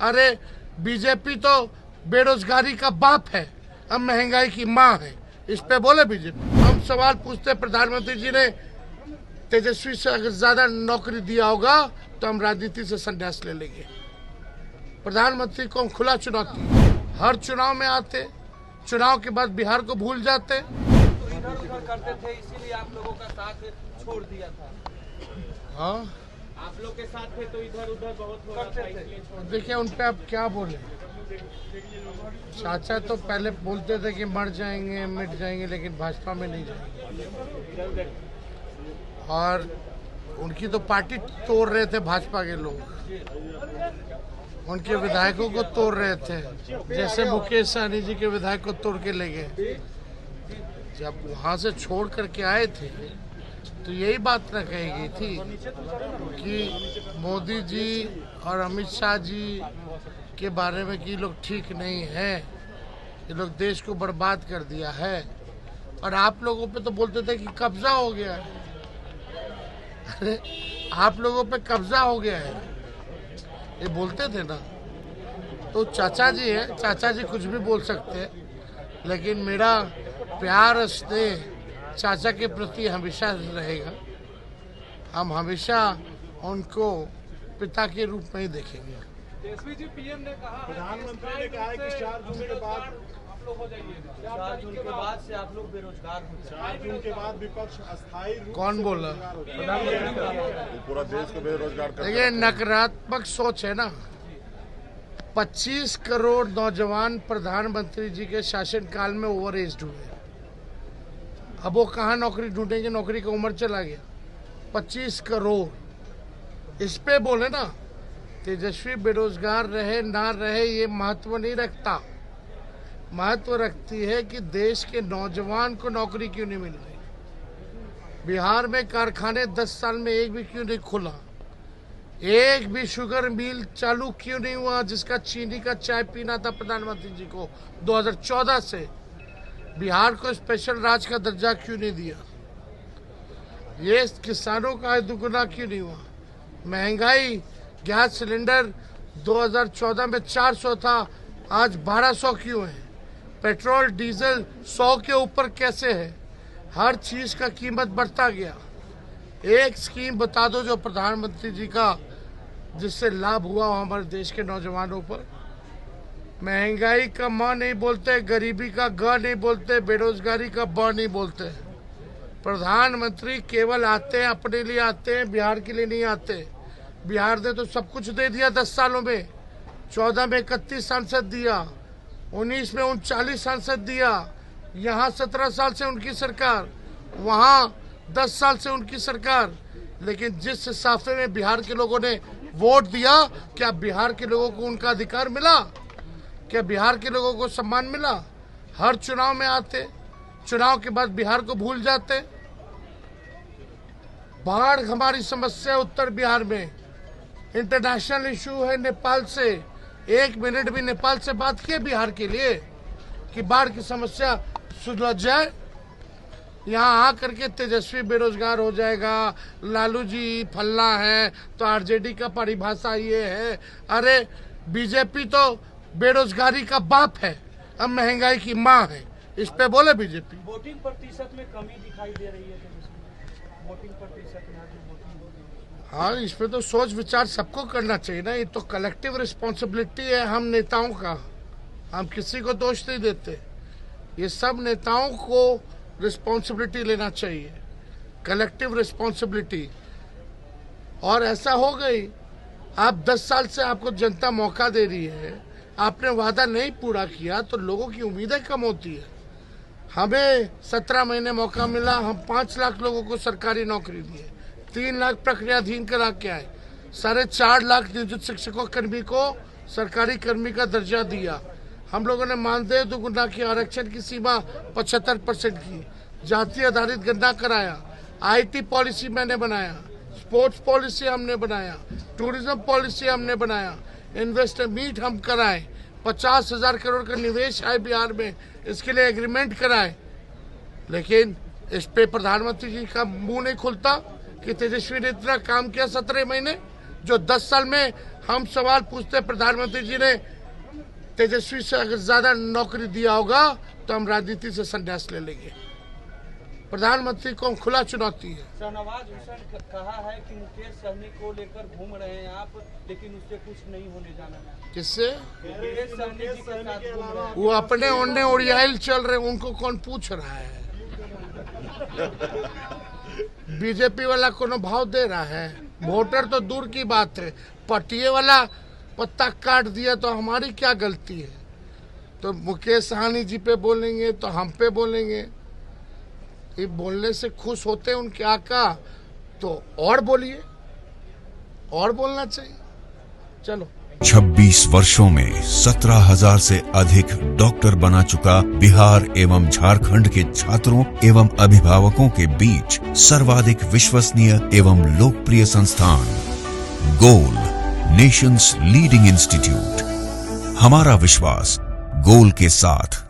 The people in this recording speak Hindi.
अरे बीजेपी तो बेरोजगारी का बाप है, अब महंगाई की माँ है, इस पे बोले बीजेपी। हम सवाल पूछते, प्रधानमंत्री जी ने तेजस्वी से अगर ज्यादा नौकरी दिया होगा तो हम राजनीति से संन्यास ले लेंगे। प्रधानमंत्री को हम खुला चुनौती, हर चुनाव में आते, चुनाव के बाद बिहार को भूल जाते। तो इधर उधर करते थे, इसीलिए आप लोगों का साथ छोड़ दिया था। हाँ, आप लोग के साथ थे तो इधर उधर बहुत हो रहा था, इसलिए छोड़। देखिए उन पे आप क्या बोले। चाचा तो पहले बोलते थे कि मर जाएंगे मिट जाएंगे, लेकिन भाजपा में नहीं जाएंगे, और उनकी तो पार्टी तोड़ रहे थे भाजपा के लोग, उनके विधायकों को तोड़ रहे थे, जैसे मुकेश सहनी जी के विधायक को तोड़ के ले गए। जब वहां से छोड़ करके आए थे तो यही बात न कही गई थी कि मोदी जी और अमित शाह जी के बारे में कि लोग ठीक नहीं है, ये लोग देश को बर्बाद कर दिया है। और आप लोगों पे तो बोलते थे कि कब्जा हो गया है। अरे आप लोगों पे कब्जा हो गया है, ये बोलते थे ना। तो चाचा जी है, चाचा जी कुछ भी बोल सकते हैं, लेकिन मेरा प्यार स्नेह चाचा के प्रति हमेशा रहेगा। हम हमेशा उनको पिता के रूप में ही देखेंगे। तेजस्वी जी पीएम ने कहा, प्रधानमंत्री ने कहा है कि 4 जून के बाद आप लोग हो जाइएगा, 4 जून के बाद से आप लोग बेरोजगार हो जाएंगे। 4 जून के बाद विपक्ष अस्थायी रूप कौन बोला? पूरा देश को बेरोजगार कर। देखिए नकारात्मक सोच है ना। 25 करोड़ नौजवान प्रधानमंत्री जी के शासनकाल में ओवर एज हुए। अब वो कहाँ नौकरी ढूंढेंगे, नौकरी का उम्र चला गया। 25 करोड़ इस पे बोले ना। तेजस्वी बेरोजगार रहे ना रहे ये महत्व नहीं रखता, महत्व रखती है कि देश के नौजवान को नौकरी क्यों नहीं मिल रही। बिहार में कारखाने 10 साल में एक भी क्यों नहीं खुला, एक भी शुगर मिल चालू क्यों नहीं हुआ, जिसका चीनी का चाय पीना था प्रधानमंत्री जी को 2014 से। बिहार को स्पेशल राज्य का दर्जा क्यों नहीं दिया, ये किसानों का दुगुना क्यों नहीं हुआ। महंगाई, गैस सिलेंडर 2014 में 400 था, आज 1200 क्यों है। पेट्रोल डीजल 100 के ऊपर कैसे है। हर चीज का कीमत बढ़ता गया। एक स्कीम बता दो जो प्रधानमंत्री जी का जिससे लाभ हुआ हो हमारे देश के नौजवानों पर। महंगाई का म नहीं बोलते, गरीबी का ग नहीं बोलते, बेरोजगारी का ब नहीं बोलते। प्रधानमंत्री केवल आते हैं, अपने लिए आते हैं, बिहार के लिए नहीं आते। बिहार ने तो सब कुछ दे दिया 10 सालों में। 14 में 31 सांसद दिया, 19 में 39 सांसद दिया। यहाँ 17 साल से उनकी सरकार, वहाँ 10 साल से उनकी सरकार। लेकिन जिस साफे में बिहार के लोगों ने वोट दिया, क्या बिहार के लोगों को उनका अधिकार मिला? क्या बिहार के लोगों को सम्मान मिला? हर चुनाव में आते, चुनाव के बाद बिहार को भूल जाते। बाढ़ हमारी समस्या उत्तर बिहार में, इंटरनेशनल इशू है नेपाल से। 1 मिनट भी नेपाल से बात किए बिहार के लिए कि बाढ़ की समस्या सुलझ जाए। यहाँ आकर के तेजस्वी बेरोजगार हो जाएगा, लालू जी फल्ला है, तो आरजेडी का परिभाषा ये है। अरे बीजेपी तो बेरोजगारी का बाप है, अब महंगाई की माँ है, इस पे बोले बीजेपी। वोटिंग प्रतिशत में कमी दिखाई दे रही है, वोटिंग प्रतिशत में। हाँ, इस पे तो सोच विचार सबको करना चाहिए ना। ये तो कलेक्टिव रिस्पॉन्सिबिलिटी है हम नेताओं का, हम किसी को दोष नहीं देते। ये सब नेताओं को रिस्पॉन्सिबिलिटी लेना चाहिए, कलेक्टिव रिस्पॉन्सिबिलिटी। और ऐसा हो गई, आप 10 साल से आपको जनता मौका दे रही है, आपने वादा नहीं पूरा किया तो लोगों की उम्मीदें कम होती है। हमें 17 महीने मौका मिला, हम 5 लाख लोगों को सरकारी नौकरी दिए, 3 लाख प्रक्रियाधीन करा के आए, 4.5 लाख नियोजित शिक्षकों कर्मी को सरकारी कर्मी का दर्जा दिया। हम लोगों ने मानदेय दुगुना की, आरक्षण की सीमा 75% की, जाति आधारित गणना कराया, IT पॉलिसी मैंने बनाया, स्पोर्ट्स पॉलिसी हमने बनाया, टूरिज्म पॉलिसी हमने बनाया, इन्वेस्टर मीट हम कराए, 50,000 करोड़ का निवेश आए बिहार में, इसके लिए एग्रीमेंट कराए। लेकिन इस पे प्रधानमंत्री जी का मुंह नहीं खुलता कि तेजस्वी ने इतना काम किया 17 महीने, जो 10 साल में हम सवाल पूछते हैं, प्रधानमंत्री जी ने तेजस्वी से अगर ज्यादा नौकरी दिया होगा तो हम राजनीति से संन्यास ले लेंगे। प्रधानमंत्री को खुला चुनौती है। शाहनवाज हुसैन कहा है कि मुकेश सहनी को लेकर घूम रहे हैं आप, लेकिन उससे कुछ नहीं होने जाना है। किससे? मुकेश सहनी जी के साथ घूम रहे हैं। वो अपने ओढ़ने ओढ़ियाइल चल रहे, उनको कौन पूछ रहा है? बीजेपी वाला कोनो भाव दे रहा है? वोटर तो दूर की बात है, पटिए वाला पत्ता काट दिया तो हमारी क्या गलती है? तो मुकेश सहनी जी पे बोलेंगे तो हम पे बोलेंगे। ये बोलने से खुश होते हैं उनके आका, तो और बोलिए, और बोलना चाहिए। चलो। 26 वर्षों में 17,000 से अधिक डॉक्टर बना चुका बिहार एवं झारखंड के छात्रों एवं अभिभावकों के बीच सर्वाधिक विश्वसनीय एवं लोकप्रिय संस्थान गोल, नेशंस लीडिंग इंस्टीट्यूट। हमारा विश्वास गोल के साथ।